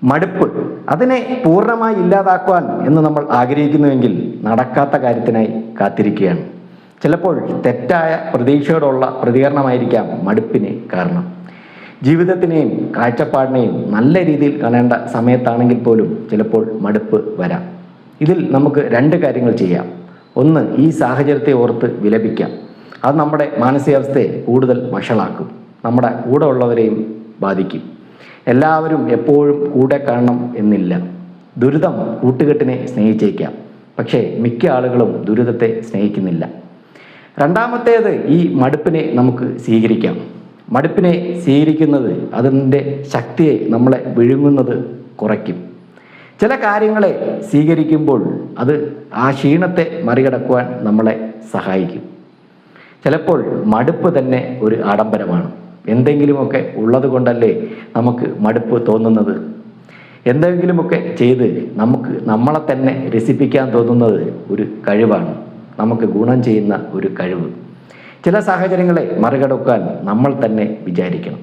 മടുപ്പ് അതിനെ പൂർണ്ണമായി ഇല്ലാതാക്കുവാൻ എന്ന് നമ്മൾ ആഗ്രഹിക്കുന്നുവെങ്കിൽ നടക്കാത്ത കാര്യത്തിനായി കാത്തിരിക്കുകയാണ്. ചിലപ്പോൾ തെറ്റായ പ്രതീക്ഷയോടുള്ള പ്രതികരണമായിരിക്കാം മടുപ്പിന് കാരണം. ജീവിതത്തിനെയും കാഴ്ചപ്പാടിനെയും നല്ല രീതിയിൽ കാണേണ്ട സമയത്താണെങ്കിൽ പോലും ചിലപ്പോൾ മടുപ്പ് വരാം. ഇതിൽ നമുക്ക് രണ്ട് കാര്യങ്ങൾ ചെയ്യാം. ഒന്ന്, ഈ സാഹചര്യത്തെ ഓർത്ത് വിലപിക്കാം. അത് നമ്മുടെ മാനസികാവസ്ഥയെ കൂടുതൽ വഷളാക്കും, നമ്മുടെ കൂടെ ഉള്ളവരെയും ബാധിക്കും. എല്ലാവരും എപ്പോഴും കൂടെ കാണണം എന്നില്ല. ദുരിതം കൂട്ടുകെട്ടിനെ സ്നേഹിച്ചേക്കാം, പക്ഷേ മിക്ക ആളുകളും ദുരിതത്തെ സ്നേഹിക്കുന്നില്ല. രണ്ടാമത്തേത്, ഈ മടുപ്പിനെ നമുക്ക് സ്വീകരിക്കാം. മടുപ്പിനെ സ്വീകരിക്കുന്നത് അതിൻ്റെ ശക്തിയെ നമ്മളെ വിഴുങ്ങുന്നത് കുറയ്ക്കും. ചില കാര്യങ്ങളെ സ്വീകരിക്കുമ്പോൾ അത് ആ ക്ഷീണത്തെ മറികടക്കുവാൻ നമ്മളെ സഹായിക്കും. ചിലപ്പോൾ മടുപ്പ് തന്നെ ഒരു ആഡംബരമാണ്. എന്തെങ്കിലുമൊക്കെ ഉള്ളത് കൊണ്ടല്ലേ നമുക്ക് മടുപ്പ് തോന്നുന്നത്. എന്തെങ്കിലുമൊക്കെ ചെയ്ത് നമുക്ക് നമ്മളെ തന്നെ രസിപ്പിക്കാൻ തോന്നുന്നത് ഒരു കഴിവാണ്, നമുക്ക് ഗുണം ചെയ്യുന്ന ഒരു കഴിവ്. ചില സാഹചര്യങ്ങളെ മറികടക്കാൻ നമ്മൾ തന്നെ വിചാരിക്കണം.